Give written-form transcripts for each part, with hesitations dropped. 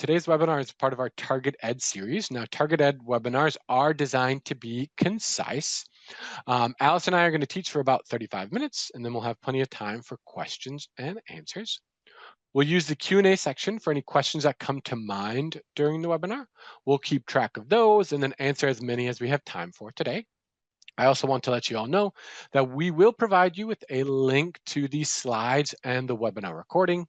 today's webinar is part of our Target Ed series. Now, Target Ed webinars are designed to be concise. Alice and I are going to teach for about 35 minutes, and then we'll have plenty of time for questions and answers. We'll use the Q&A section for any questions that come to mind during the webinar. We'll keep track of those and then answer as many as we have time for today. I also want to let you all know that we will provide you with a link to these slides and the webinar recording.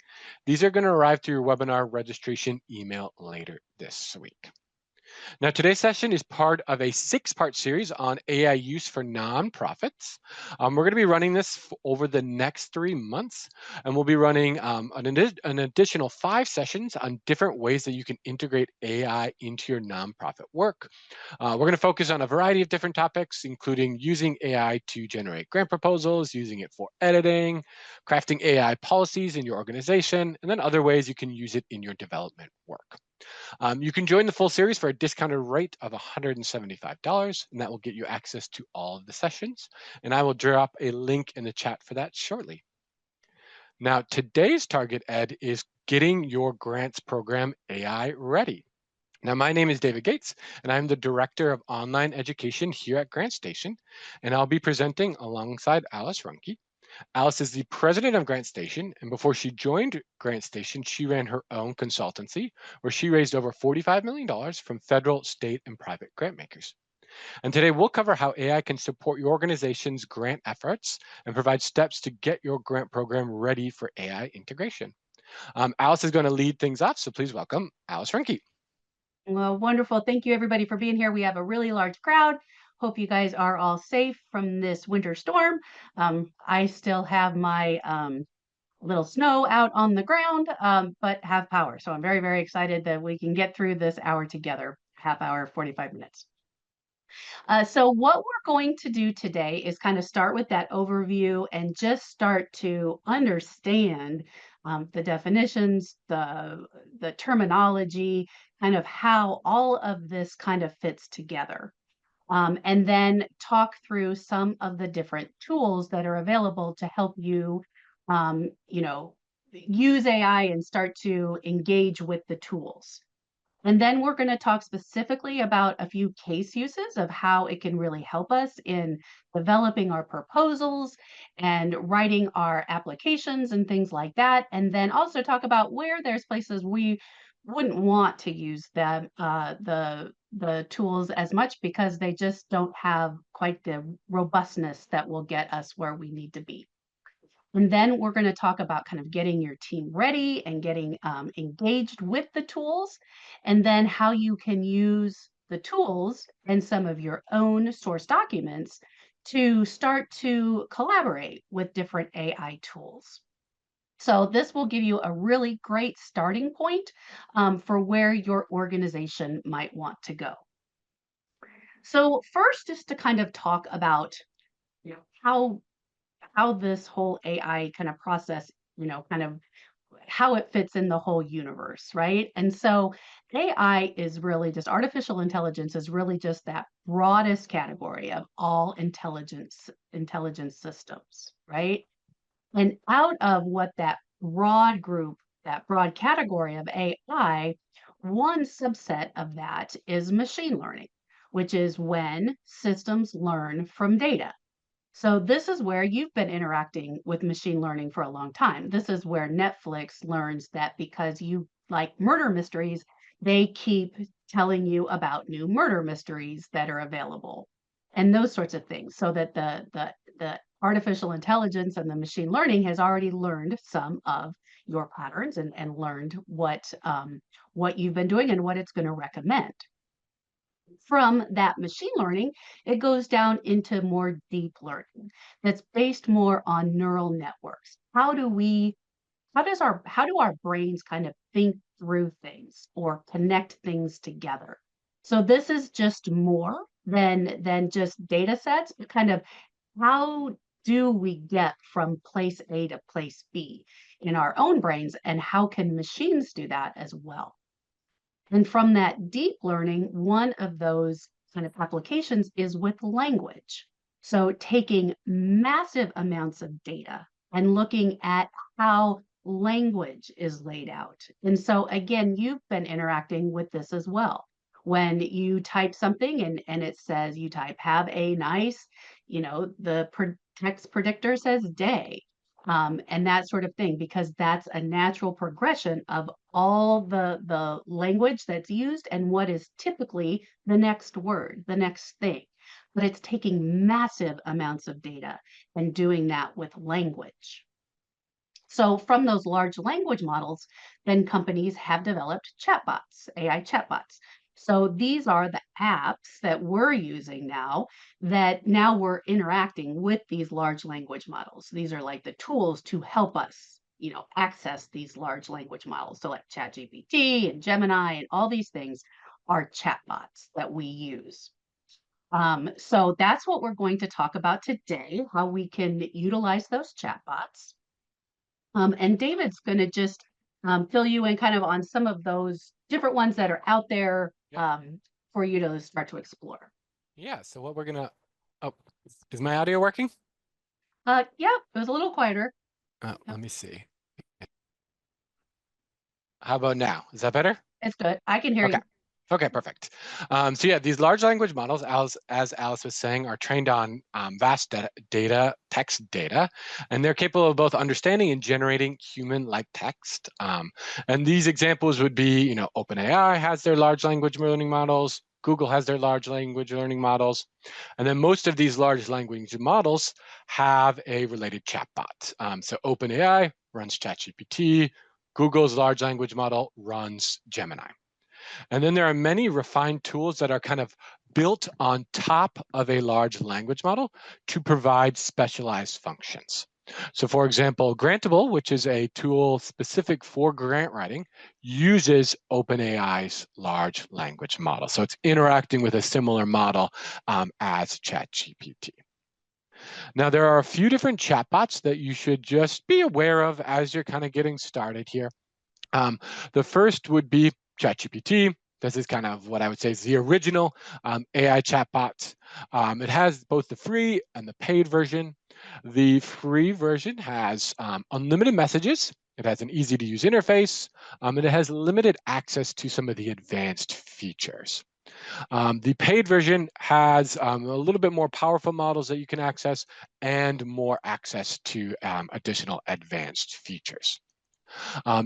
These are going to arrive to your webinar registration email later this week. Now, today's session is part of a 6-part series on AI use for nonprofits. We're going to be running this over the next 3 months, and we'll be running an additional 5 sessions on different ways that you can integrate AI into your nonprofit work. We're going to focus on a variety of different topics, including using AI to generate grant proposals, using it for editing, crafting AI policies in your organization, and then other ways you can use it in your development work. You can join the full series for a discounted rate of $175, and that will get you access to all of the sessions. And I will drop a link in the chat for that shortly. Now, today's Target Ed is getting your grants program AI ready. Now, my name is David Gates, and I'm the Director of Online Education here at GrantStation, and I'll be presenting alongside Alice Ruhnke. Alice is the president of GrantStation, and before she joined GrantStation, she ran her own consultancy, where she raised over $45 million from federal, state, and private grant makers. And today we'll cover how AI can support your organization's grant efforts and provide steps to get your grant program ready for AI integration. Alice is going to lead things off, so please welcome Alice Ruhnke. Well, wonderful. Thank you, everybody, for being here. We have a really large crowd. Hope you guys are all safe from this winter storm. I still have my little snow out on the ground, but have power. So I'm very, very excited that we can get through this hour together, half hour, 45 minutes. So what we're going to do today is kind of start with that overview and just start to understand the definitions, the terminology, kind of how all of this kind of fits together. And then talk through some of the different tools that are available to help you, use AI and start to engage with the tools. And then we're going to talk specifically about a few case uses of how it can really help us in developing our proposals and writing our applications and things like that. And then also talk about where there's places we wouldn't want to use the tools as much because they just don't have quite the robustness that will get us where we need to be. And then we're going to talk about kind of getting your team ready and getting engaged with the tools, and then how you can use the tools and some of your own source documents to start to collaborate with different AI tools. So this will give you a really great starting point for where your organization might want to go. So first, just to kind of talk about how this whole AI kind of process, kind of how it fits in the whole universe, right? And so AI is really just artificial intelligence is really just that broadest category of all intelligence systems, right? And out of what that broad group, that broad category of AI, one subset of that is machine learning, which is when systems learn from data. So this is where you've been interacting with machine learning for a long time. This is where Netflix learns that because you like murder mysteries, they keep telling you about new murder mysteries that are available and those sorts of things. So that the artificial intelligence and the machine learning has already learned some of your patterns and learned what you've been doing and what it's going to recommend. From that machine learning, it goes down into more deep learning that's based more on neural networks. How do our brains kind of think through things or connect things together? So this is just more than just data sets, but kind of how do we get from place A to place B in our own brains, and how can machines do that as well? And from that deep learning, one of those kind of applications is with language. So taking massive amounts of data and looking at how language is laid out. And so again, you've been interacting with this as well. When you type something and it says you type have a nice, the text predictor says day, and that sort of thing, because that's a natural progression of all the language that's used and what is typically the next word, the next thing. But it's taking massive amounts of data and doing that with language. So from those large language models, then companies have developed chatbots, AI chatbots. So these are the apps that we're using now that now we're interacting with these large language models. These are like the tools to help us, access these large language models. So like ChatGPT and Gemini and all these things are chatbots that we use. So that's what we're going to talk about today, how we can utilize those chatbots. And David's going to just fill you in kind of on some of those different ones that are out there Yep. for you to start to explore. Yeah, so what we're gonna, oh, is my audio working? Yeah, it was a little quieter. Yep, Let me see. How about now? Is that better? it's good. I can hear Okay. you. Okay, perfect. So yeah, these large language models, as Alice was saying, are trained on vast text data, and they're capable of both understanding and generating human-like text. And these examples would be, OpenAI has their large language learning models, Google has their large language learning models, and then most of these large language models have a related chatbot. So OpenAI runs ChatGPT, Google's large language model runs Gemini. And then there are many refined tools that are kind of built on top of a large language model to provide specialized functions. So for example, Grantable, which is a tool specific for grant writing, uses OpenAI's large language model. So it's interacting with a similar model as ChatGPT. Now, there are a few different chatbots that you should just be aware of as you're kind of getting started here. The first would be ChatGPT. This is kind of what I would say is the original AI chatbot. It has both the free and the paid version. The free version has unlimited messages. It has an easy to use interface, and it has limited access to some of the advanced features. The paid version has a little bit more powerful models that you can access and more access to additional advanced features.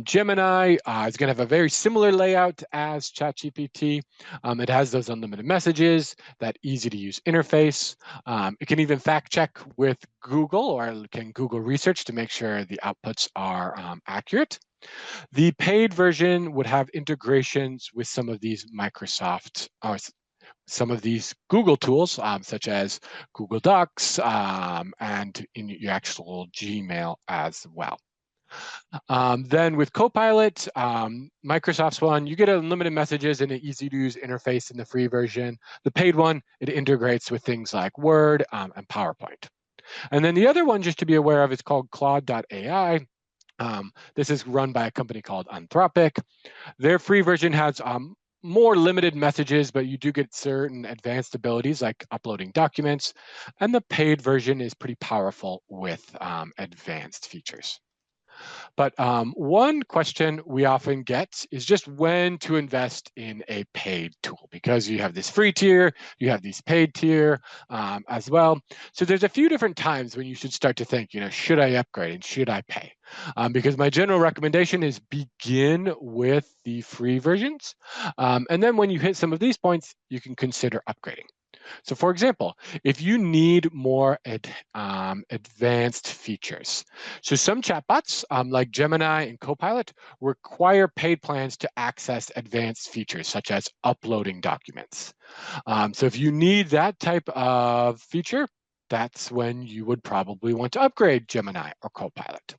Gemini is going to have a very similar layout as ChatGPT. It has those unlimited messages, that easy to use interface. It can even fact check with Google or can Google research to make sure the outputs are accurate. The paid version would have integrations with some of these Microsoft or some of these Google tools, such as Google Docs and in your actual Gmail as well. Then with Copilot, Microsoft's one, you get unlimited messages and an easy to use interface in the free version. The paid one, it integrates with things like Word and PowerPoint. And then the other one just to be aware of is called Claude.ai. This is run by a company called Anthropic. Their free version has more limited messages, but you do get certain advanced abilities like uploading documents. And the paid version is pretty powerful with advanced features. But one question we often get is just when to invest in a paid tool, because you have this free tier, you have these paid tier as well. So there's a few different times when you should start to think, should I upgrade and should I pay? Because my general recommendation is begin with the free versions. And then when you hit some of these points, you can consider upgrading. So for example, if you need more advanced features, so some chatbots like Gemini and Copilot require paid plans to access advanced features such as uploading documents. So if you need that type of feature, that's when you would probably want to upgrade Gemini or Copilot.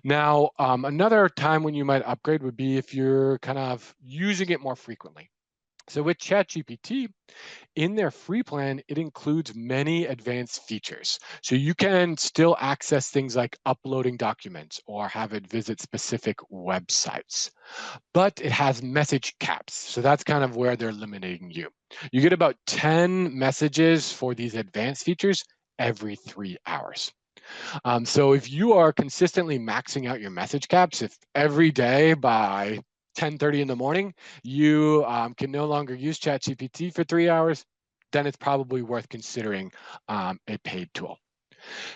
Now, another time when you might upgrade would be if you're kind of using it more frequently. So with ChatGPT, in their free plan, it includes many advanced features. So you can still access things like uploading documents or have it visit specific websites. But it has message caps. So that's kind of where they're limiting you. You get about 10 messages for these advanced features every 3 hours. So if you are consistently maxing out your message caps, if every day by 10:30 in the morning, you can no longer use ChatGPT for 3 hours, then it's probably worth considering a paid tool.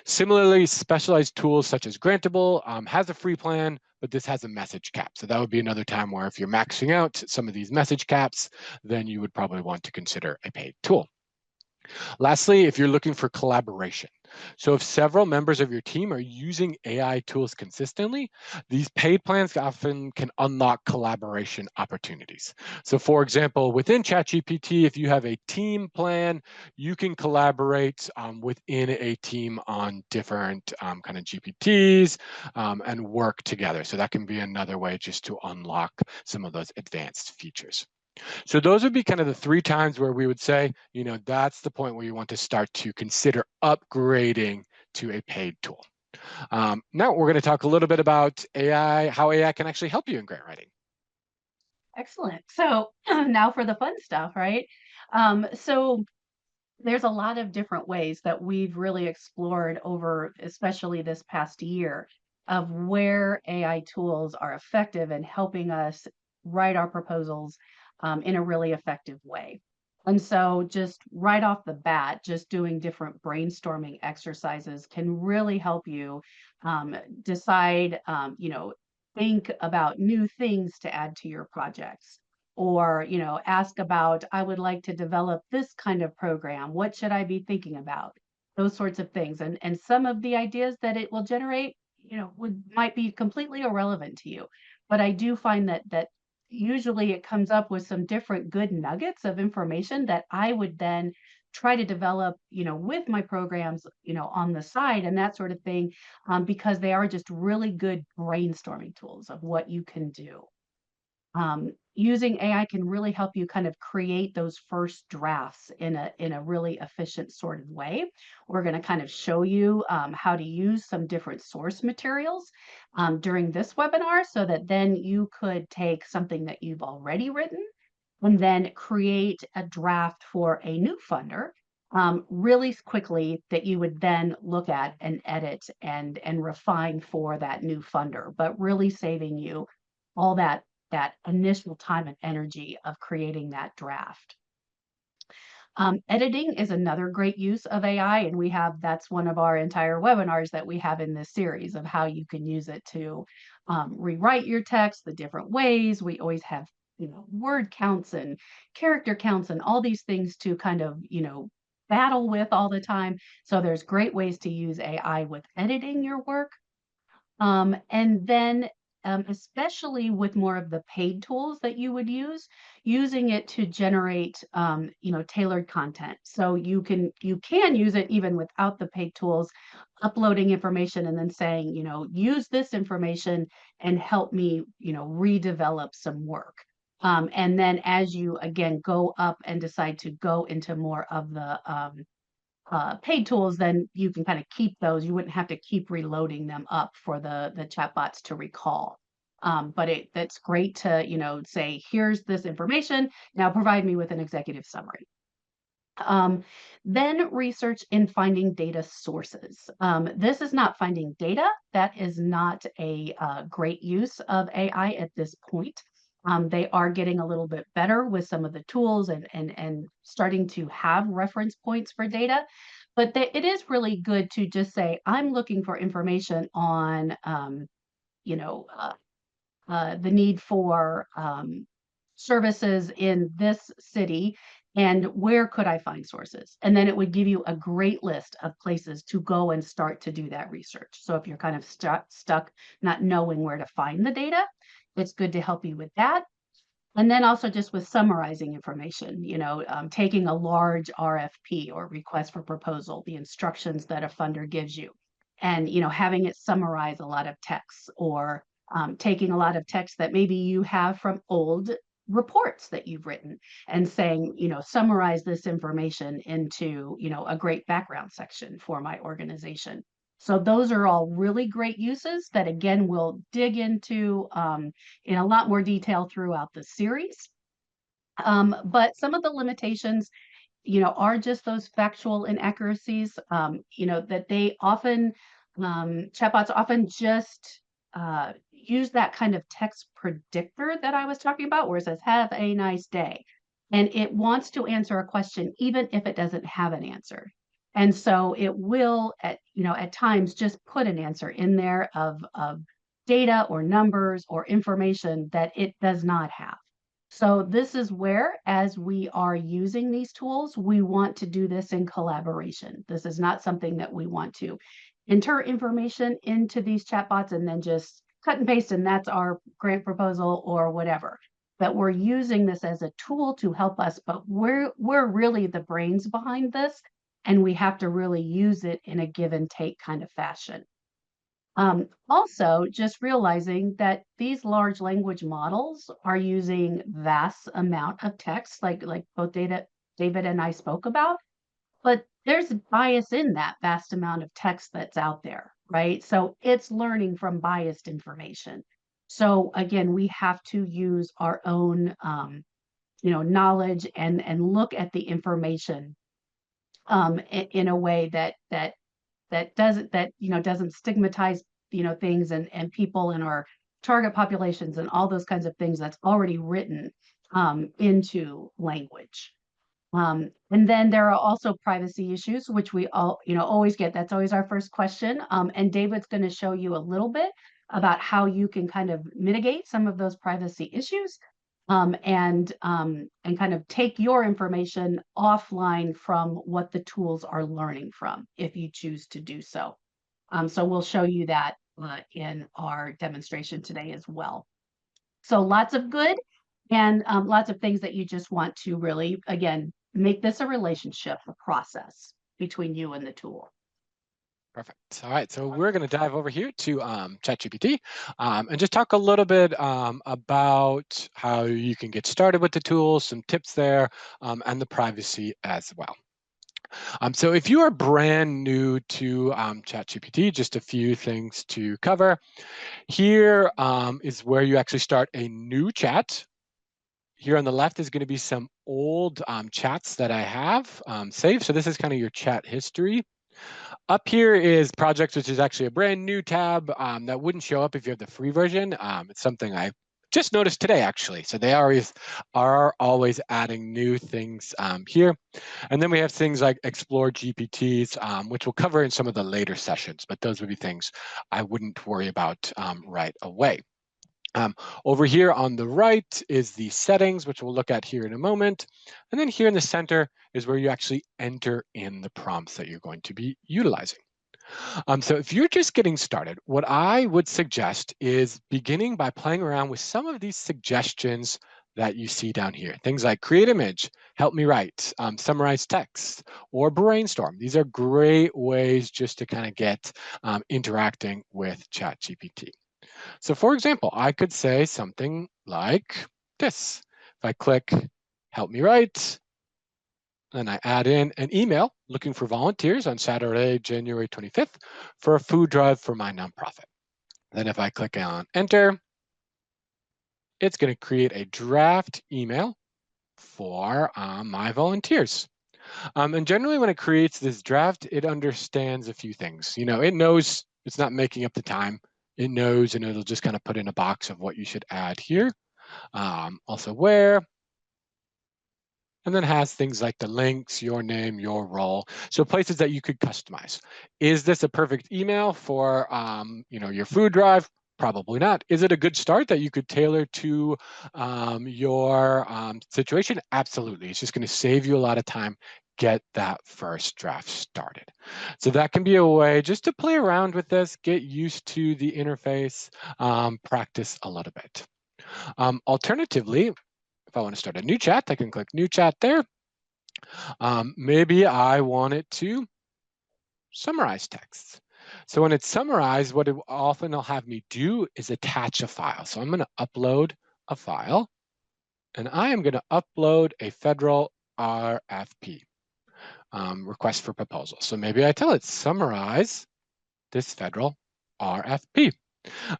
Similarly, specialized tools such as Grantable has a free plan, but this has a message cap. So that would be another time where if you're maxing out some of these message caps, then you would probably want to consider a paid tool. Lastly, if you're looking for collaboration. So if several members of your team are using AI tools consistently, these paid plans often can unlock collaboration opportunities. So for example, within ChatGPT, if you have a team plan, you can collaborate within a team on different kind of GPTs and work together. So that can be another way just to unlock some of those advanced features. So those would be kind of the 3 times where we would say, that's the point where you want to start to consider upgrading to a paid tool. Now we're going to talk a little bit about AI, how AI can actually help you in grant writing. Excellent. So now for the fun stuff, right? So there's a lot of different ways that we've really explored over, especially this past year, of where AI tools are effective in helping us write our proposals in a really effective way. And so, just right off the bat, just doing different brainstorming exercises can really help you um, decide, think about new things to add to your projects, or ask about, I would like to develop this kind of program, what should I be thinking about, those sorts of things. And some of the ideas that it will generate, would might be completely irrelevant to you, but I do find that usually it comes up with some different good nuggets of information that I would then try to develop, with my programs, on the side and that sort of thing, because they are just really good brainstorming tools of what you can do. Using AI can really help you kind of create those first drafts in a really efficient sort of way. We're going to kind of show you how to use some different source materials during this webinar, so that then you could take something that you've already written and then create a draft for a new funder really quickly, that you would then look at and edit and refine for that new funder, but really saving you all that initial time and energy of creating that draft. Editing is another great use of AI, and that's one of our entire webinars that we have in this series of how you can use it to rewrite your text the different ways. We always have, word counts and character counts and all these things to kind of, battle with all the time. So there's great ways to use AI with editing your work. And then, especially with more of the paid tools that you would use, using it to generate, tailored content. So you can use it even without the paid tools, uploading information and then saying, use this information and help me, redevelop some work. And then as you again go up and decide to go into more of the paid tools, then you can kind of keep those. You wouldn't have to keep reloading them up for the chatbots to recall. But that's great to say, here's this information. Now provide me with an executive summary. Um, then research in finding data sources. This is not finding data. That is not a great use of AI at this point. They are getting a little bit better with some of the tools and starting to have reference points for data. But it is really good to just say, I'm looking for information on, you know, uh, the need for services in this city, and where could I find sources? And then it would give you a great list of places to go and start to do that research. So if you're kind of stuck not knowing where to find the data, it's good to help you with that. And then also just with summarizing information, taking a large RFP or request for proposal, the instructions that a funder gives you, and having it summarize a lot of text, or taking a lot of text that maybe you have from old reports that you've written, and saying, summarize this information into, a great background section for my organization. So those are all really great uses that, again, we'll dig into in a lot more detail throughout the series. But some of the limitations, are just those factual inaccuracies, that they often chatbots often just use that kind of text predictor that I was talking about, where it says, have a nice day. And it wants to answer a question, even if it doesn't have an answer. And so it will, at times, just put an answer in there of data or numbers or information that it does not have. So this is where, as we are using these tools, we want to do this in collaboration. This is not something that we want to enter information into these chatbots and then just cut and paste, and that's our grant proposal or whatever. But we're using this as a tool to help us, but we're really the brains behind this, and we have to really use it in a give and take kind of fashion. Also, just realizing that these large language models are using vast amount of text, like both David and I spoke about, but there's bias in that vast amount of text that's out there, right? So it's learning from biased information. So again, we have to use our own, knowledge and look at the information in a way that doesn't stigmatize things and people in our target populations and all those kinds of things that's already written into language. And then there are also privacy issues, which we all, always get. That's always our first question. And David's going to show you a little bit about how you can kind of mitigate some of those privacy issues, and kind of take your information offline from what the tools are learning from, if you choose to do so. So we'll show you that in our demonstration today as well. So lots of good and lots of things that you just want to really, again, make this a relationship, a process between you and the tool. Perfect. All right, so we're going to dive over here to ChatGPT and just talk a little bit about how you can get started with the tools, some tips there, and the privacy as well. So if you are brand new to ChatGPT, just a few things to cover. Here is where you actually start a new chat. Here on the left is going to be some old chats that I have saved. So this is kind of your chat history. Up here is projects, which is actually a brand new tab that wouldn't show up if you have the free version. It's something I just noticed today, actually. So they are always adding new things here. And then we have things like Explore GPTs, which we'll cover in some of the later sessions, but those would be things I wouldn't worry about right away. Over here on the right is the settings, which we'll look at here in a moment. And then here in the center is where you actually enter in the prompts that you're going to be utilizing. So if you're just getting started, what I would suggest is beginning by playing around with some of these suggestions that you see down here. Things like create image, help me write, summarize text, or brainstorm. These are great ways just to kind of get interacting with ChatGPT. So for example, I could say something like this. If I click help me write, and I add in an email looking for volunteers on Saturday, January 25th for a food drive for my nonprofit. Then if I click on enter, it's going to create a draft email for my volunteers. And generally when it creates this draft, it understands a few things. It knows it's not making up the time. It knows, and it'll just kind of put in a box of what you should add here. Also where, and then has things like the links, your name, your role. So places that you could customize. Is this a perfect email for your food drive? Probably not. Is it a good start that you could tailor to your situation? Absolutely. It's just going to save you a lot of time. Get that first draft started. So that can be a way just to play around with this, get used to the interface, practice a little bit. Alternatively, if I want to start a new chat, I can click new chat there. Maybe I want it to summarize texts. So when it's summarized, what it often will have me do is attach a file. So I'm going to upload a file, and I am going to upload a federal RFP, request for proposal. So maybe I tell it summarize this federal RFP.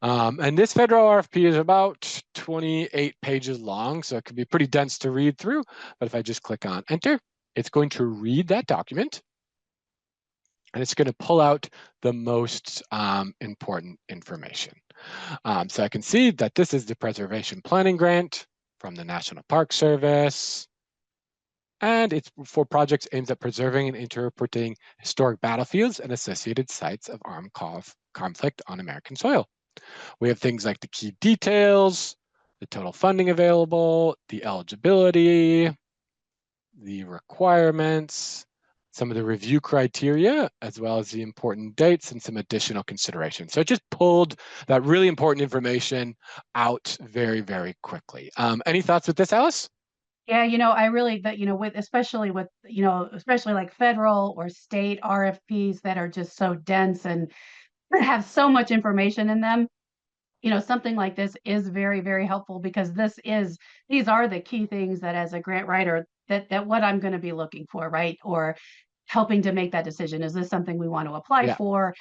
And this federal RFP is about 28 pages long, so it can be pretty dense to read through. But if I just click on enter, it's going to read that document. and it's going to pull out the most important information. So I can see that this is the Preservation Planning Grant from the National Park Service, and it's for projects aimed at preserving and interpreting historic battlefields and associated sites of armed conflict on American soil. We have things like the key details, the total funding available, the eligibility, the requirements, some of the review criteria, as well as the important dates and some additional considerations. So it just pulled that really important information out very, very quickly. Any thoughts with this, Alice? Yeah, I really that, with especially with, especially like federal or state RFPs that are just so dense and have so much information in them. Something like this is very, very helpful because these are the key things that as a grant writer that what I'm going to be looking for, right? Or helping to make that decision. Is this something we want to apply Yeah. for?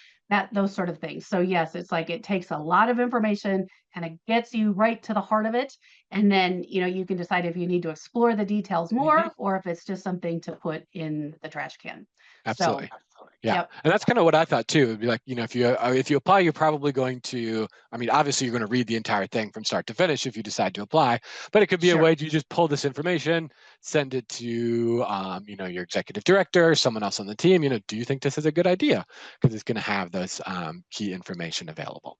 Those sort of things. So yes, it's like it takes a lot of information, kind of gets you right to the heart of it. And then, you can decide if you need to explore the details Mhm. more or if it's just something to put in the trash can. So, Absolutely. Yeah, yep, and that's kind of what I thought too. It'd be like, if you apply, you're probably going to, I mean, obviously you're going to read the entire thing from start to finish if you decide to apply, but it could be a sure. way to just pull this information, send it to, your executive director, someone else on the team. Do you think this is a good idea? Because it's going to have those key information available.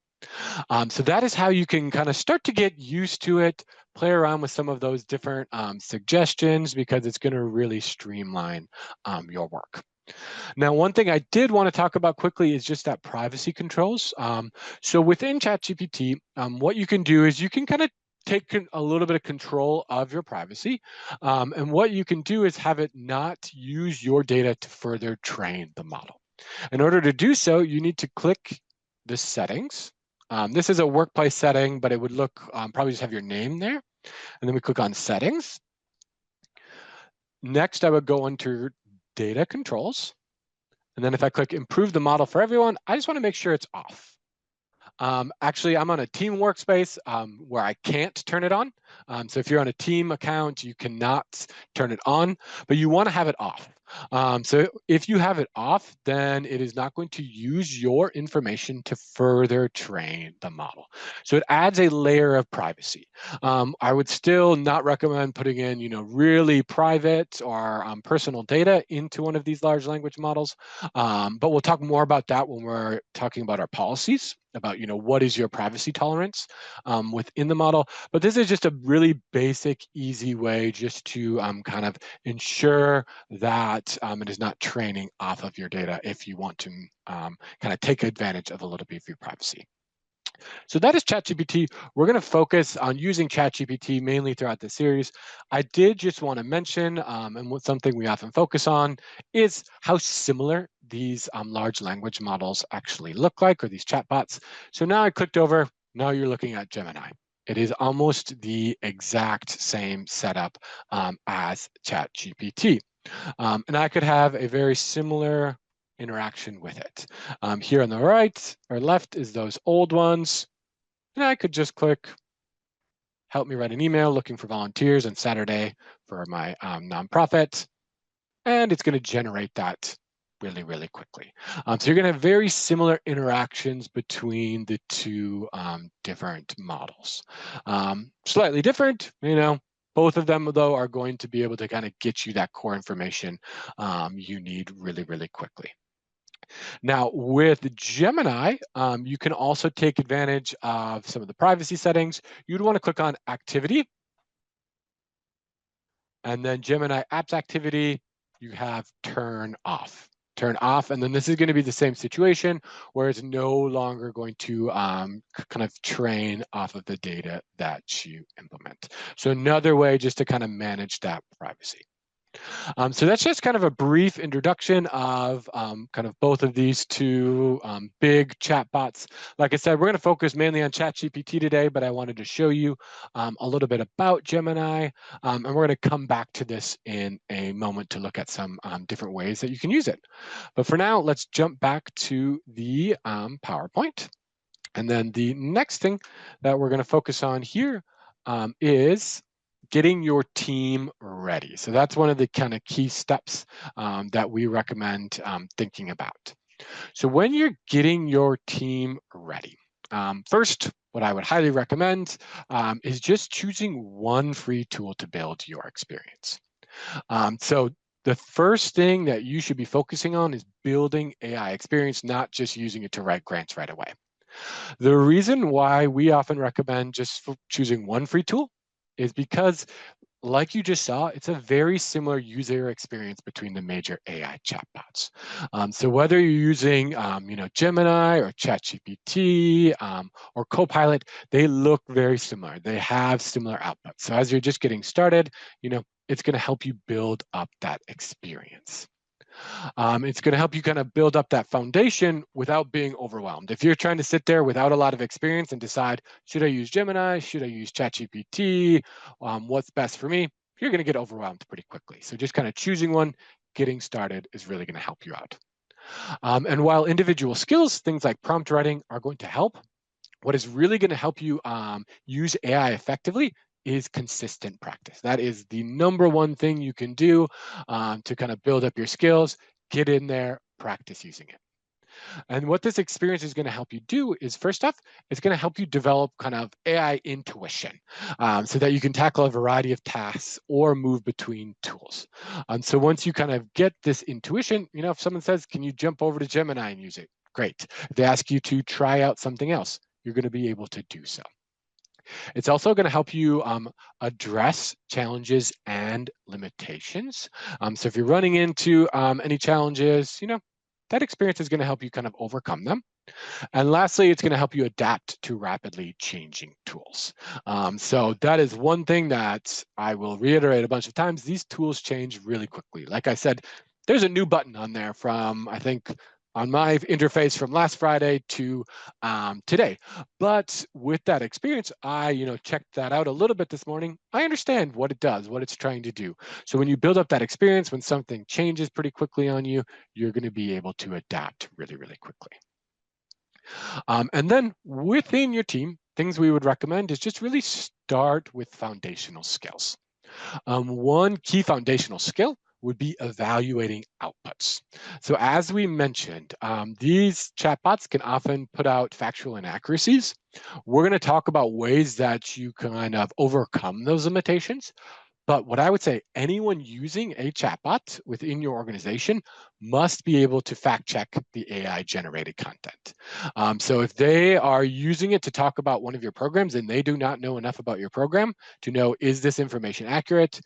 So that is how you can kind of start to get used to it, play around with some of those different suggestions, because it's going to really streamline your work. Now, one thing I did want to talk about quickly is just that privacy controls. So within ChatGPT, what you can do is you can kind of take a little bit of control of your privacy. And what you can do is have it not use your data to further train the model. In order to do so, you need to click the settings. This is a workplace setting, but it would look, probably just have your name there. And then we click on settings. Next, I would go into data controls. And then if I click improve the model for everyone, I just want to make sure it's off. Actually, I'm on a team workspace where I can't turn it on. So if you're on a team account, you cannot turn it on, but you want to have it off. So if you have it off, then it is not going to use your information to further train the model. So it adds a layer of privacy. I would still not recommend putting in, really private or personal data into one of these large language models. But we'll talk more about that when we're talking about our policies, about what is your privacy tolerance within the model. But this is just a really basic, easy way just to kind of ensure that it is not training off of your data if you want to kind of take advantage of a little bit of your privacy. So that is ChatGPT. We're going to focus on using ChatGPT mainly throughout the series. I did just want to mention, and what something we often focus on is how similar these large language models actually look like, or these chatbots. So now I clicked over, now you're looking at Gemini. It is almost the exact same setup as ChatGPT. And I could have a very similar interaction with it. Here on the right or left is those old ones. And I could just click help me write an email looking for volunteers on Saturday for my nonprofit. And it's going to generate that really, really quickly. So you're going to have very similar interactions between the two different models. Slightly different, both of them, though, are going to be able to kind of get you that core information you need really, really quickly. Now, with Gemini, you can also take advantage of some of the privacy settings. You'd want to click on Activity. And then Gemini Apps Activity, you have Turn Off. Turn off, and then this is going to be the same situation where it's no longer going to kind of train off of the data that you implement. So another way just to kind of manage that privacy. So that's just kind of a brief introduction of kind of both of these two big chatbots. Like I said, we're going to focus mainly on ChatGPT today, but I wanted to show you a little bit about Gemini, and we're going to come back to this in a moment to look at some different ways that you can use it. But for now, let's jump back to the PowerPoint. And then the next thing that we're going to focus on here is getting your team ready. So that's one of the kind of key steps that we recommend thinking about. So when you're getting your team ready, first, what I would highly recommend is just choosing one free tool to build your experience. So the first thing that you should be focusing on is building AI experience, not just using it to write grants right away. The reason why we often recommend just choosing one free tool is because, like you just saw, it's a very similar user experience between the major AI chatbots. So whether you're using, Gemini or ChatGPT or Copilot, they look very similar. They have similar outputs. So as you're just getting started, it's going to help you build up that experience. It's going to help you kind of build up that foundation without being overwhelmed. If you're trying to sit there without a lot of experience and decide, should I use Gemini? Should I use ChatGPT? What's best for me? You're going to get overwhelmed pretty quickly. So just kind of choosing one, getting started is really going to help you out. And while individual skills, things like prompt writing are going to help, what is really going to help you use AI effectively is consistent practice. That is the number one thing you can do to kind of build up your skills. Get in there, practice using it. And what this experience is going to help you do is, first off, it's going to help you develop kind of AI intuition so that you can tackle a variety of tasks or move between tools. So once you kind of get this intuition, if someone says, can you jump over to Gemini and use it? Great. If they ask you to try out something else, you're going to be able to do so. It's also going to help you address challenges and limitations. So if you're running into any challenges, that experience is going to help you kind of overcome them. And lastly, it's going to help you adapt to rapidly changing tools. So that is one thing that I will reiterate a bunch of times. These tools change really quickly. Like I said, there's a new button on there from, I think, on my interface from last Friday to today. But with that experience, I checked that out a little bit this morning. I understand what it does, what it's trying to do. So when you build up that experience, when something changes pretty quickly on you, you're going to be able to adapt really, really quickly. And then within your team, things we would recommend is just really start with foundational skills. One key foundational skill would be evaluating outputs. So as we mentioned, these chatbots can often put out factual inaccuracies. We're going to talk about ways that you kind of overcome those limitations. But what I would say, anyone using a chatbot within your organization must be able to fact check the AI generated content. So if they are using it to talk about one of your programs and they do not know enough about your program to know, is this information accurate,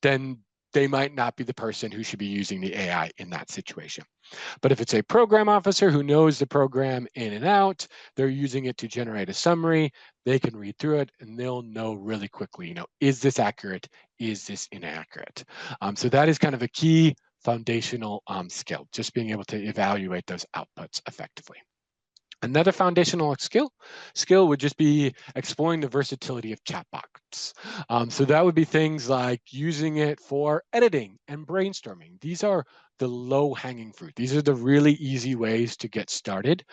then they might not be the person who should be using the AI in that situation. But if it's a program officer who knows the program in and out, they're using it to generate a summary, they can read through it and they'll know really quickly, is this accurate? Is this inaccurate? So that is kind of a key foundational skill, just being able to evaluate those outputs effectively. Another foundational skill would just be exploring the versatility of chatbots. So that would be things like using it for editing and brainstorming. These are the low-hanging fruit. These are the really easy ways to get started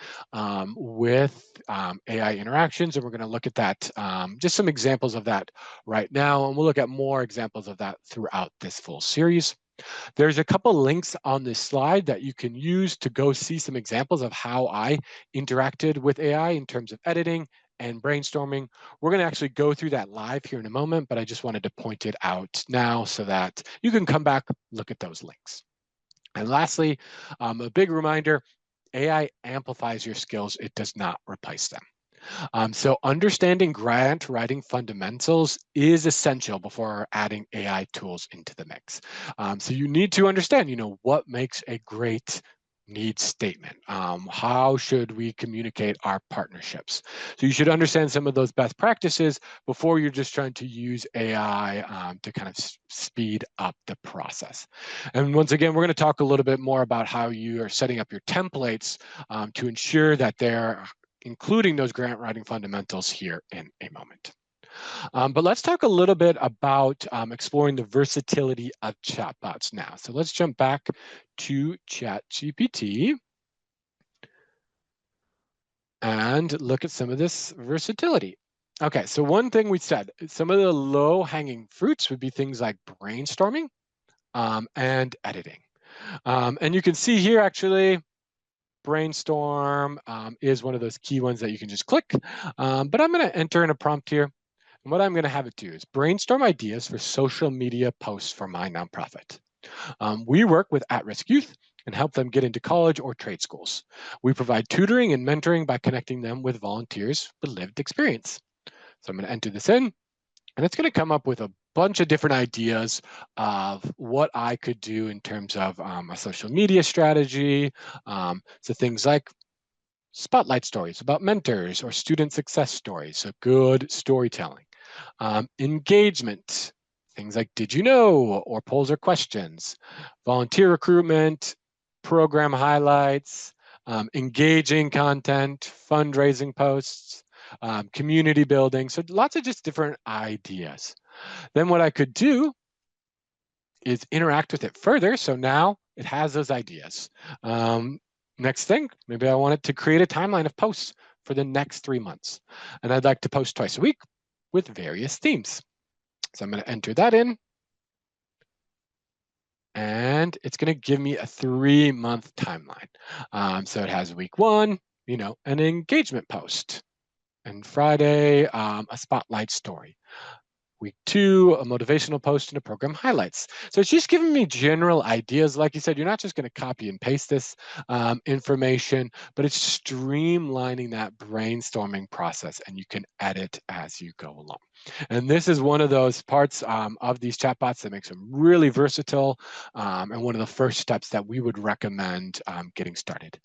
with AI interactions, and we're going to look at that, just some examples of that right now, and we'll look at more examples of that throughout this full series. There's a couple links on this slide that you can use to go see some examples of how I interacted with AI in terms of editing and brainstorming. We're going to actually go through that live here in a moment, but I just wanted to point it out now so that you can come back, look at those links. And lastly, a big reminder, AI amplifies your skills. It does not replace them. So understanding grant writing fundamentals is essential before adding AI tools into the mix. So you need to understand, what makes a great needs statement. How should we communicate our partnerships? So you should understand some of those best practices before you're just trying to use AI to kind of speed up the process. And once again, we're going to talk a little bit more about how you are setting up your templates to ensure that they're including those grant writing fundamentals here in a moment. But let's talk a little bit about exploring the versatility of chatbots now. So let's jump back to ChatGPT and look at some of this versatility. Okay, so one thing we said, some of the low-hanging fruits would be things like brainstorming and editing. And you can see here, actually, brainstorm is one of those key ones that you can just click. But I'm going to enter in a prompt here. And what I'm going to have it do is brainstorm ideas for social media posts for my nonprofit. We work with at-risk youth and help them get into college or trade schools. We provide tutoring and mentoring by connecting them with volunteers with lived experience. So I'm going to enter this in, and it's going to come up with a bunch of different ideas of what I could do in terms of a social media strategy. So things like spotlight stories about mentors or student success stories, so good storytelling. Engagement, things like did you know or polls or questions, volunteer recruitment, program highlights, engaging content, fundraising posts, community building. So lots of just different ideas. Then what I could do is interact with it further. So now it has those ideas. Next thing, maybe I want it to create a timeline of posts for the next 3 months. And I'd like to post twice a week with various themes. So I'm going to enter that in. And it's going to give me a 3-month timeline. So it has week 1, an engagement post. And Friday, a spotlight story. Week 2, a motivational post and a program highlights. So it's just giving me general ideas. Like you said, you're not just going to copy and paste this information, but it's streamlining that brainstorming process, and you can edit as you go along. And this is one of those parts of these chatbots that makes them really versatile, and one of the first steps that we would recommend getting started.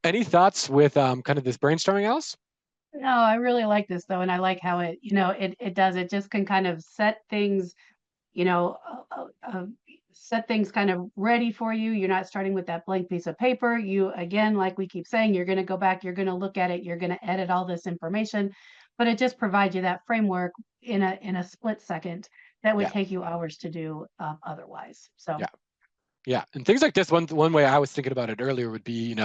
Any thoughts with kind of this brainstorming, Alice? No, I really like this though, and I like how it does. It just can kind of set things, you know, set things kind of ready for you. You're not starting with that blank piece of paper. You, again, like we keep saying, you're going to go back, you're going to look at it, you're going to edit all this information, but it just provides you that framework in a split second that would Yeah, take you hours to do otherwise. So. yeah. Yeah, and things like this, one way I was thinking about it earlier would be,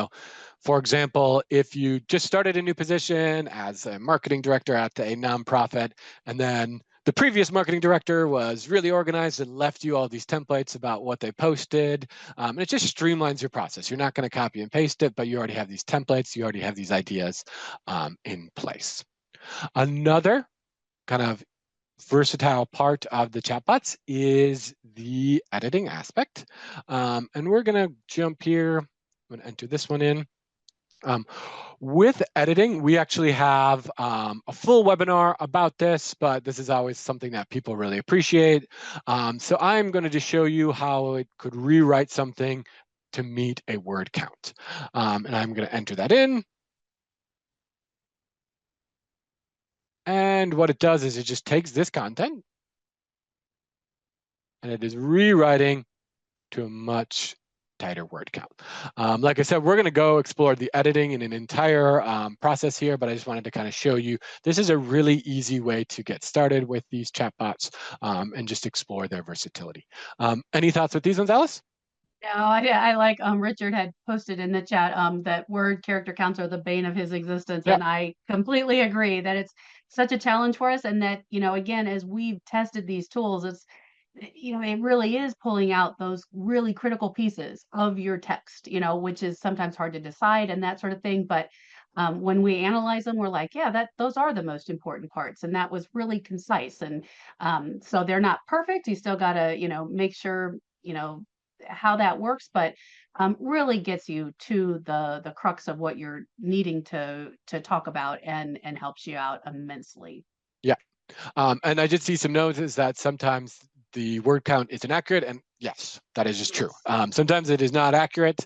for example, if you just started a new position as a marketing director at a nonprofit, and then the previous marketing director was really organized and left you all these templates about what they posted, and it just streamlines your process. You're not going to copy and paste it, but you already have these templates, you already have these ideas in place. Another kind of versatile part of the chatbots is the editing aspect. And we're going to jump here. I'm going to enter this one in. With editing, we actually have a full webinar about this, but this is always something that people really appreciate. So I'm going to just show you how it could rewrite something to meet a word count. And I'm going to enter that in. And what it does is it just takes this content and it is rewriting to a much tighter word count. Like I said, we're going to go explore the editing in an entire process here, but I just wanted to kind of show you this is a really easy way to get started with these chatbots and just explore their versatility. Any thoughts with these ones, Alice? No, I like Richard had posted in the chat that word character counts are the bane of his existence, Yeah, and I completely agree that it's such a challenge for us, and that again, as we've tested these tools, it really is pulling out those really critical pieces of your text, which is sometimes hard to decide and that sort of thing. But when we analyze them, we're like, yeah, that those are the most important parts, and that was really concise. And so they're not perfect. You still got to make sure how that works, but really gets you to the crux of what you're needing to talk about, and helps you out immensely. yeah. And I did see some notes is that sometimes the word count is inaccurate, and yes, that is just true. Yes. Sometimes it is not accurate.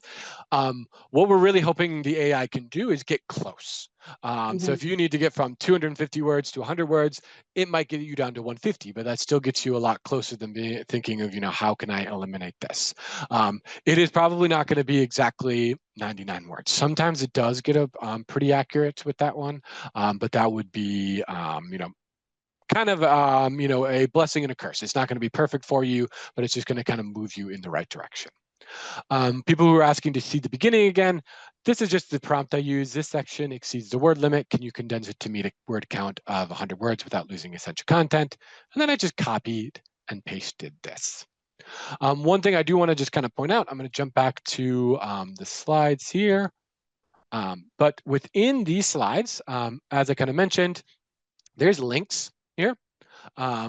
What we're really hoping the AI can do is get close. So Mhm. if you need to get from 250 words to 100 words, it might get you down to 150, but that still gets you a lot closer than thinking of, how can I eliminate this? It is probably not going to be exactly 99 words. Sometimes it does get a pretty accurate with that one, but that would be, kind of a blessing and a curse. It's not going to be perfect for you, but it's just going to kind of move you in the right direction. People who are asking to see the beginning again, this is just the prompt I use. This section exceeds the word limit. Can you condense it to meet a word count of 100 words without losing essential content? And then I just copied and pasted this. One thing I do want to just kind of point out, I'm going to jump back to the slides here. But within these slides, as I kind of mentioned, there's links here.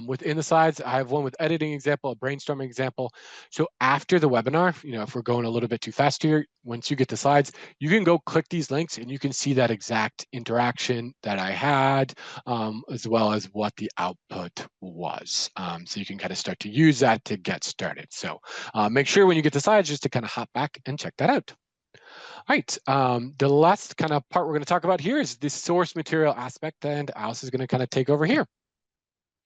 Within the slides, I have one with editing example, a brainstorming example. So after the webinar, if we're going a little bit too fast here, once you get the slides, you can go click these links and you can see that exact interaction that I had, as well as what the output was. So you can kind of start to use that to get started. So make sure when you get the slides just to kind of hop back and check that out. All right, the last kind of part we're going to talk about here is the source material aspect, and Alice is going to kind of take over here.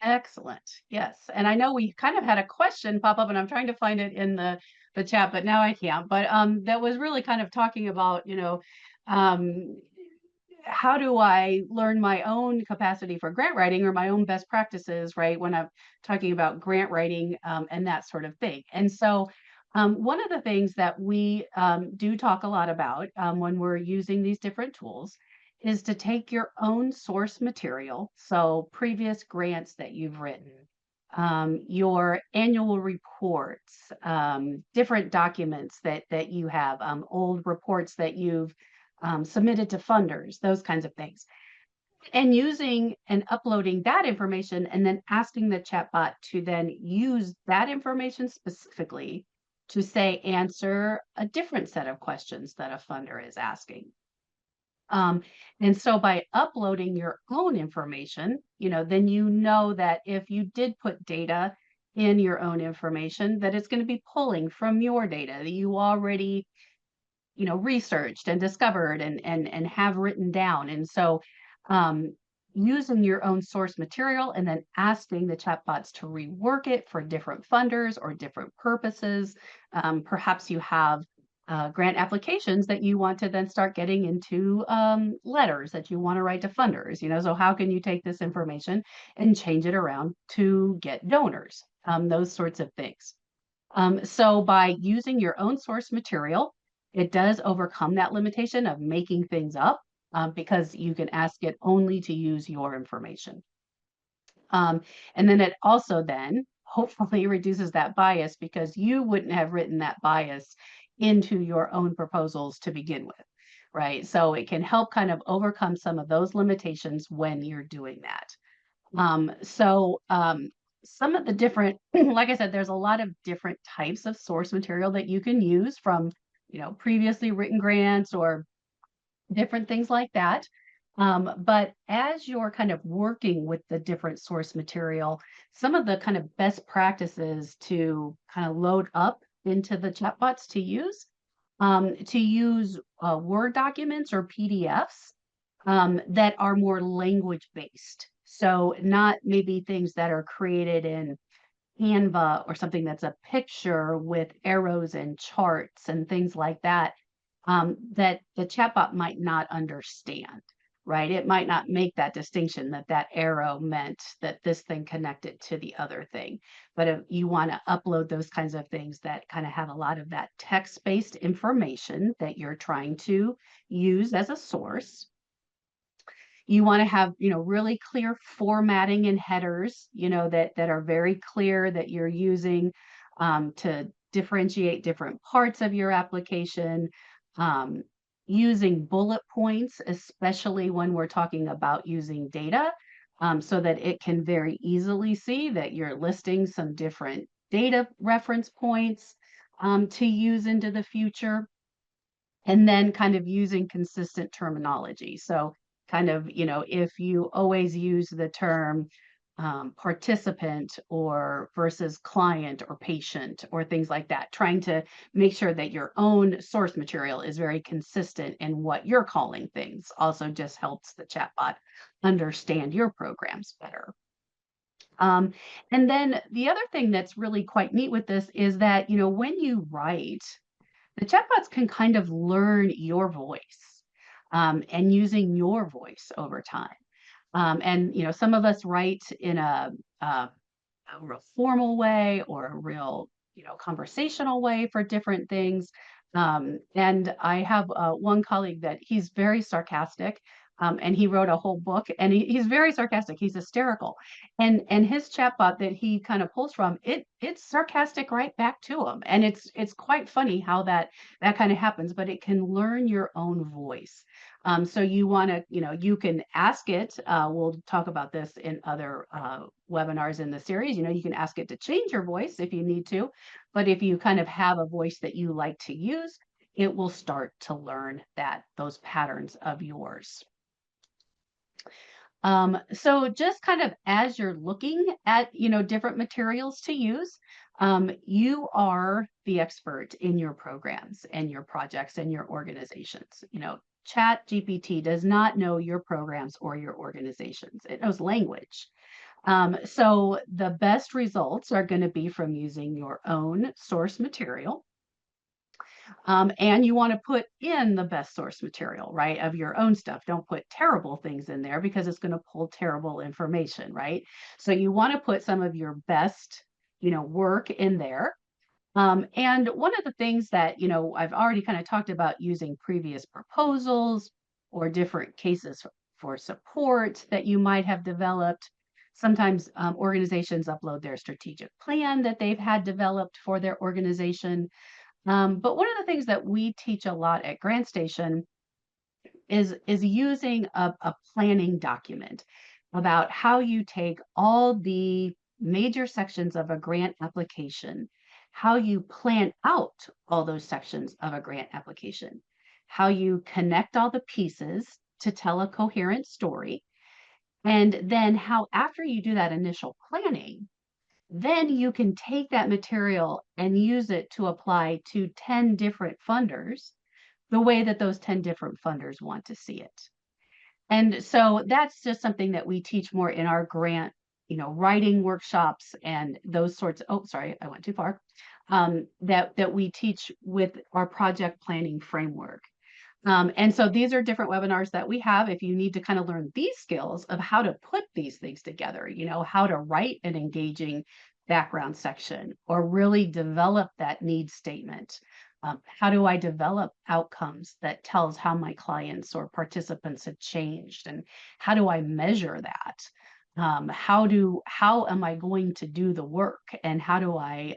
Excellent. Yes. And I know we kind of had a question pop up and I'm trying to find it in the chat, but now I can't. But that was really kind of talking about, um how do I learn my own capacity for grant writing or my own best practices, right? When I'm talking about grant writing and that sort of thing. And so one of the things that we do talk a lot about when we're using these different tools is to take your own source material, so previous grants that you've written, your annual reports, different documents that you have, old reports that you've submitted to funders, those kinds of things, and using and uploading that information, and then asking the chatbot to then use that information specifically to say answer a different set of questions that a funder is asking. Um, and so by uploading your own information, then that if you did put data in your own information, that it's going to be pulling from your data that you already, researched and discovered and have written down. And so um, using your own source material and then asking the chatbots to rework it for different funders or different purposes. Perhaps you have grant applications that you want to then start getting into letters that you want to write to funders. So how can you take this information and change it around to get donors? Those sorts of things. So by using your own source material, it does overcome that limitation of making things up because you can ask it only to use your information. And then it also then hopefully reduces that bias because you wouldn't have written that bias into your own proposals to begin with, right? So it can help kind of overcome some of those limitations when you're doing that. Some of the different, like I said, there's a lot of different types of source material that you can use from, previously written grants or different things like that. But as you're kind of working with the different source material, some of the kind of best practices to kind of load up into the chatbots to use Word documents or PDFs that are more language based. So not maybe things that are created in Canva or something that's a picture with arrows and charts and things like that, that the chatbot might not understand, right? It might not make that distinction that that arrow meant that this thing connected to the other thing. But if you want to upload those kinds of things that kind of have a lot of that text-based information that you're trying to use as a source, you want to have, really clear formatting and headers, that are very clear that you're using to differentiate different parts of your application. Um, Using bullet points, especially when we're talking about using data, so that it can very easily see that you're listing some different data reference points to use into the future, and then kind of using consistent terminology. So kind of, if you always use the term participant or versus client or patient or things like that, trying to make sure that your own source material is very consistent in what you're calling things also just helps the chatbot understand your programs better. And then the other thing that's really quite neat with this is that, when you write, the chatbots can kind of learn your voice and using your voice over time. And some of us write in a real formal way or a real conversational way for different things. And I have one colleague that he's very sarcastic, And he wrote a whole book, and he's very sarcastic. He's hysterical, and his chatbot that he kind of pulls from it's sarcastic right back to him, and it's quite funny how that kind of happens. But it can learn your own voice. So you want to, you can ask it. We'll talk about this in other webinars in the series. You can ask it to change your voice if you need to, but if you kind of have a voice that you like to use, it will start to learn those patterns of yours. So just kind of as you're looking at, different materials to use, you are the expert in your programs and your projects and your organizations. Chat GPT does not know your programs or your organizations. It knows language. So the best results are going to be from using your own source material. And you want to put in the best source material, right, of your own stuff. Don't put terrible things in there because it's going to pull terrible information, right? So you want to put some of your best, work in there. And one of the things that, I've already kind of talked about using previous proposals or different cases for support that you might have developed. Sometimes organizations upload their strategic plan that they've had developed for their organization. But one of the things that we teach a lot at GrantStation is using a planning document about how you take all the major sections of a grant application, how you plan out all those sections of a grant application, how you connect all the pieces to tell a coherent story, and then how after you do that initial planning, then you can take that material and use it to apply to 10 different funders the way that those 10 different funders want to see it. And so that's just something that we teach more in our grant, writing workshops and those sorts. Oh, sorry, I went too far. That we teach with our project planning framework. And so these are different webinars that we have if you need to kind of learn these skills of how to put these things together, how to write an engaging background section or really develop that need statement. How do I develop outcomes that tells how my clients or participants have changed, and how do I measure that? How am I going to do the work, and how do I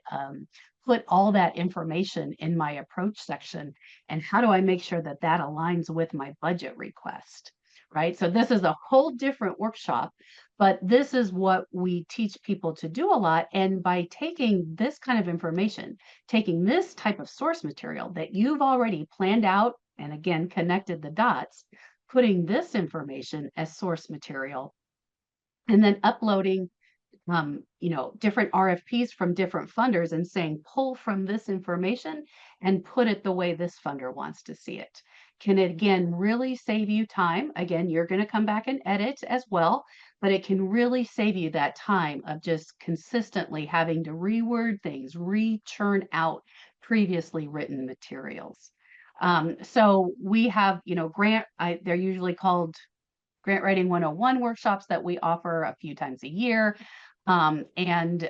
put all that information in my approach section, and how do I make sure that that aligns with my budget request, right? So this is a whole different workshop, but this is what we teach people to do a lot. And by taking this kind of information, taking this type of source material that you've already planned out and again connected the dots, putting this information as source material, and then uploading different RFPs from different funders and saying, pull from this information and put it the way this funder wants to see it. Can it again really save you time? Again, you're going to come back and edit as well, but it can really save you that time of just consistently having to reword things, re-churn out previously written materials. So we have, they're usually called Grant Writing 101 workshops that we offer a few times a year. And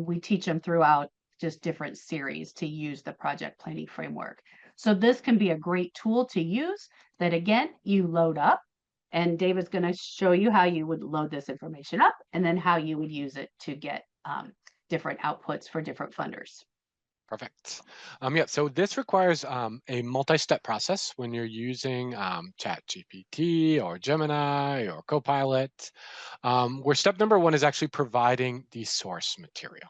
we teach them throughout just different series to use the project planning framework. So this can be a great tool to use that, again, you load up, and David's going to show you how you would load this information up and then how you would use it to get different outputs for different funders. Perfect. Yeah, so this requires a multi-step process when you're using ChatGPT or Gemini or Copilot, where step number one is actually providing the source material.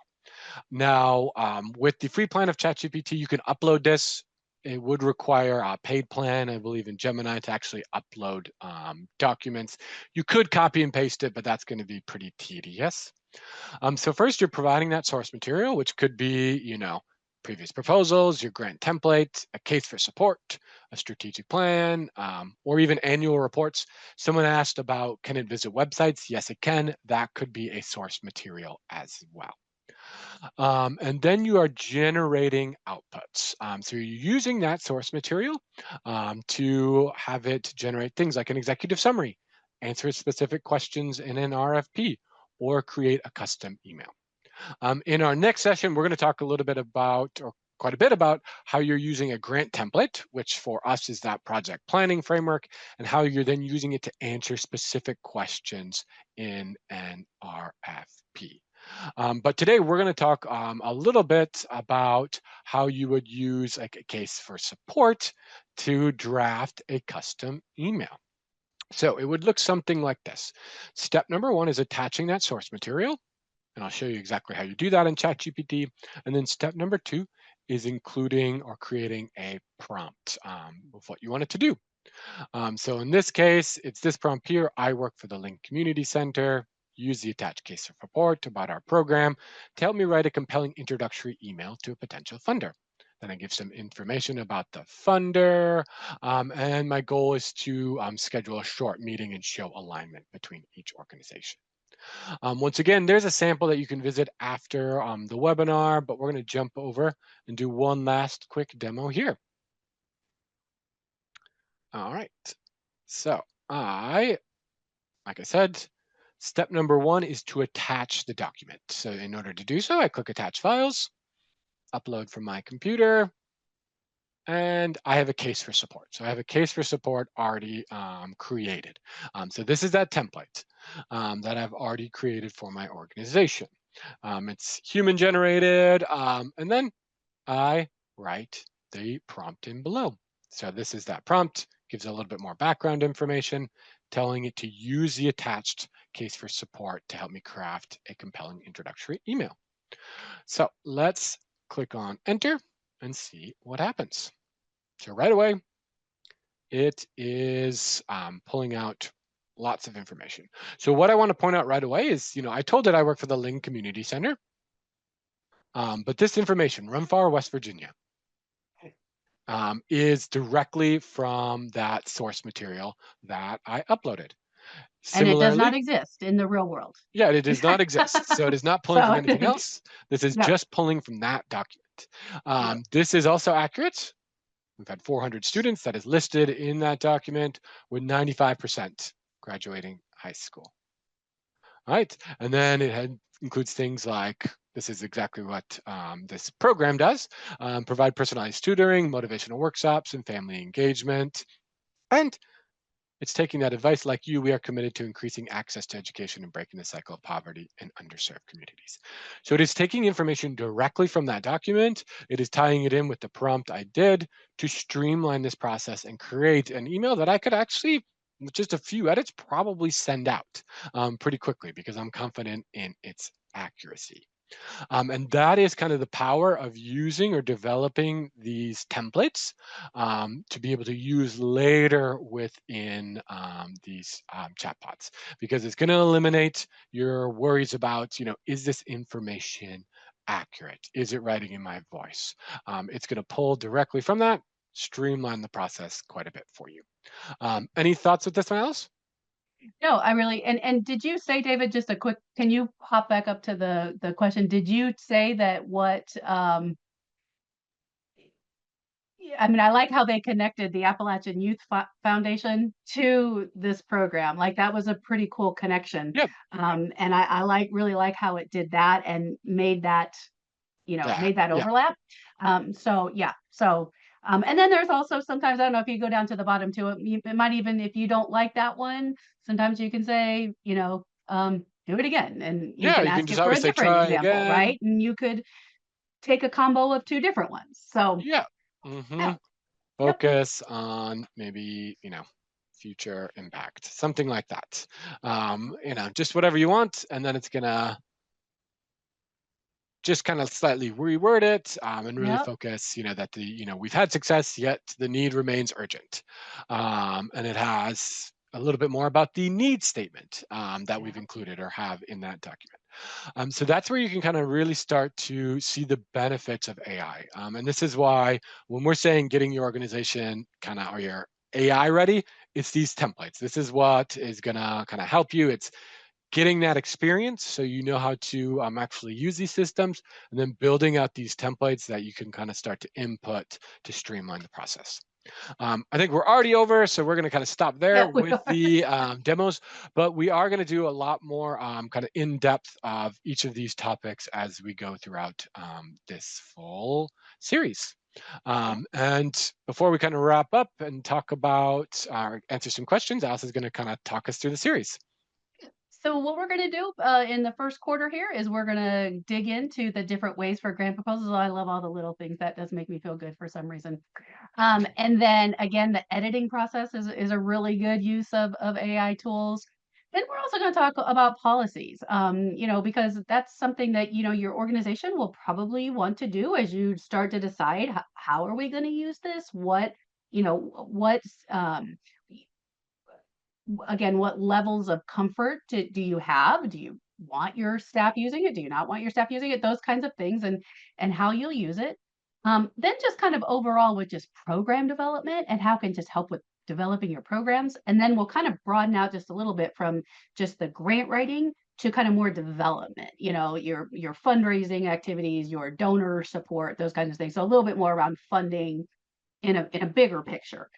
Now, with the free plan of ChatGPT, you can upload this. It would require a paid plan, I believe, in Gemini to actually upload documents. You could copy and paste it, but that's going to be pretty tedious. So first, you're providing that source material, which could be, previous proposals, your grant template, a case for support, a strategic plan, or even annual reports. Someone asked about, can it visit websites? Yes, it can. That could be a source material as well. And then you are generating outputs. So you're using that source material to have it generate things like an executive summary, answer specific questions in an RFP, or create a custom email. In our next session, we're going to talk a little bit about or quite a bit about how you're using a grant template, which for us is that project planning framework, and how you're then using it to answer specific questions in an RFP. But today we're going to talk a little bit about how you would use like a case for support to draft a custom email. So it would look something like this. Step number one is attaching that source material. And I'll show you exactly how you do that in ChatGPT. And then step number two is including or creating a prompt of what you want it to do. So in this case, it's this prompt here. I work for the Link Community Center. Use the attached case of report about our program to help me write a compelling introductory email to a potential funder. Then I give some information about the funder. And my goal is to schedule a short meeting and show alignment between each organization. Once again, there's a sample that you can visit after the webinar, but we're going to jump over and do one last quick demo here. All right. So like I said, step number one is to attach the document. So in order to do so, I click Attach Files, upload from my computer, and I have a case for support. So I have a case for support already created. So this is that template that I've already created for my organization. It's human generated, and then I write the prompt in below. So this is that prompt, gives a little bit more background information, telling it to use the attached case for support to help me craft a compelling introductory email. So let's click on enter and see what happens. So right away, it is pulling out lots of information. So what I want to point out right away is, I told it I work for the Ling Community Center, but this information, Rumfar, West Virginia, is directly from that source material that I uploaded. And it does not Similarly, exist in the real world. yeah, it does not exist. So it is not pulling from So, anything else. This is no, just pulling from that document. no. This is also accurate. We've had 400 students that is listed in that document with 95% graduating high school. All right, and then it includes things like, this is exactly what this program does, provide personalized tutoring, motivational workshops, and family engagement. And it's taking that advice like you, we are committed to increasing access to education and breaking the cycle of poverty in underserved communities. So it is taking information directly from that document. It is tying it in with the prompt I did to streamline this process and create an email that I could actually, with just a few edits, probably send out pretty quickly because I'm confident in its accuracy. And that is kind of the power of using or developing these templates to be able to use later within these chatbots, because it's going to eliminate your worries about, is this information accurate? Is it writing in my voice? It's going to pull directly from that, streamline the process quite a bit for you. Any thoughts with this one, Alice? No, I really and did you say, David, just a quick, can you hop back up to the question? Did you say that yeah, I mean, I like how they connected the Appalachian Youth Foundation to this program. Like, that was a pretty cool connection. Yeah, And I really like how it did that and made that, that, made that yeah, overlap. So yeah. So and then there's also sometimes, I don't know if you go down to the bottom too, it might even, if you don't like that one, sometimes you can say, do it again, and you yeah. can You can ask just it for always a say different try example, again. right? And you could take a combo of two different ones. So Yeah. hmm yeah, yep, Focus on maybe, future impact, something like that. Just whatever you want, and then it's gonna just kind of slightly reword it and really yep, focus, that we've had success, yet the need remains urgent. And it has a little bit more about the need statement that we've yeah. included or have in that document. So that's where you can kind of really start to see the benefits of AI. And this is why when we're saying getting your organization kind of or your AI ready, it's these templates. This is what is going to kind of help you. It's getting that experience so you know how to actually use these systems, and then building out these templates that you can kind of start to input to streamline the process. I think we're already over, so we're going to kind of stop there Yeah, we with are. the demos, but we are going to do a lot more kind of in depth of each of these topics as we go throughout this full series. Yeah. And before we kind of wrap up and talk about answer some questions, Alice is going to kind of talk us through the series. So what we're going to do in the first quarter here is we're going to dig into the different ways for grant proposals. I love all the little things. That does make me feel good for some reason. And then again, the editing process is a really good use of AI tools. Then we're also going to talk about policies, because that's something that, your organization will probably want to do as you start to decide how are we going to use this? What's again, what levels of comfort do you have? Do you want your staff using it? Do you not want your staff using it? Those kinds of things, and how you'll use it. Then just kind of overall with just program development and how it can just help with developing your programs. And then we'll kind of broaden out just a little bit from just the grant writing to kind of more development, your fundraising activities, your donor support, those kinds of things. So a little bit more around funding in a bigger picture.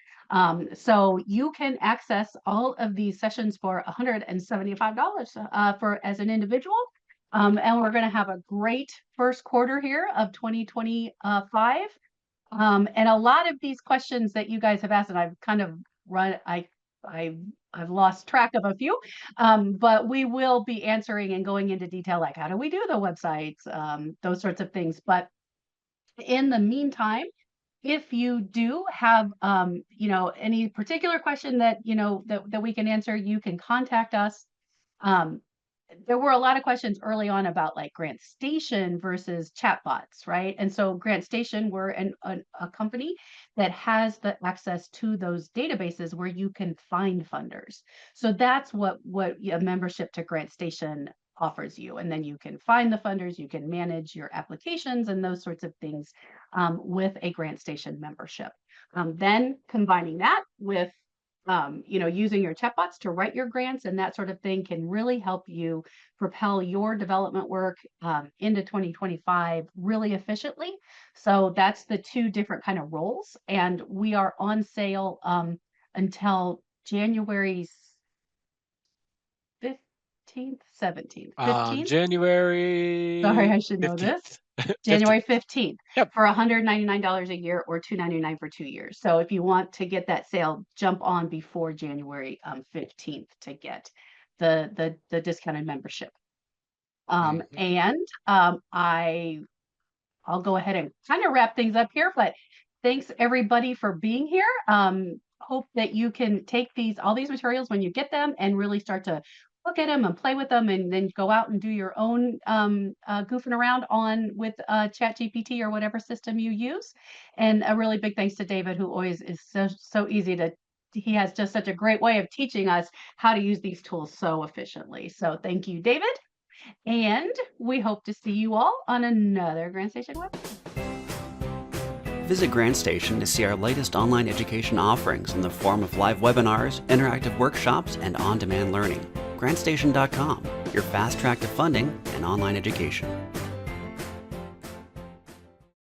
So you can access all of these sessions for $175 for as an individual. And we're going to have a great first quarter here of 2025. And a lot of these questions that you guys have asked, and I've kind of run, I've lost track of a few, but we will be answering and going into detail, like how do we do the websites, those sorts of things. But in the meantime, if you do have, any particular question that, that we can answer, you can contact us. Um, there were a lot of questions early on about like GrantStation versus chatbots, right? And so GrantStation, we're a company that has the access to those databases where you can find funders. So that's what a membership to GrantStation offers you. And then you can find the funders, you can manage your applications and those sorts of things with a GrantStation membership. Then combining that with using your chatbots to write your grants and that sort of thing can really help you propel your development work into 2025 really efficiently. So that's the two different kind of roles. And we are on sale until January 15th, 17th, 15th. Sorry, January I should know this. 15th. January 15th Yep. for $199 a year or $299 for 2 years. So if you want to get that sale, jump on before January 15th to get the discounted membership. Mhm. And I'll go ahead and kind of wrap things up here, but thanks everybody for being here. Hope that you can take all these materials when you get them and really start to look at them and play with them and then go out and do your own goofing around with ChatGPT or whatever system you use. And a really big thanks to David, who always is so easy he has just such a great way of teaching us how to use these tools so efficiently. So thank you, David. And we hope to see you all on another GrantStation web. Visit GrantStation to see our latest online education offerings in the form of live webinars, interactive workshops, and on-demand learning. GrantStation.com, your fast track to funding and online education.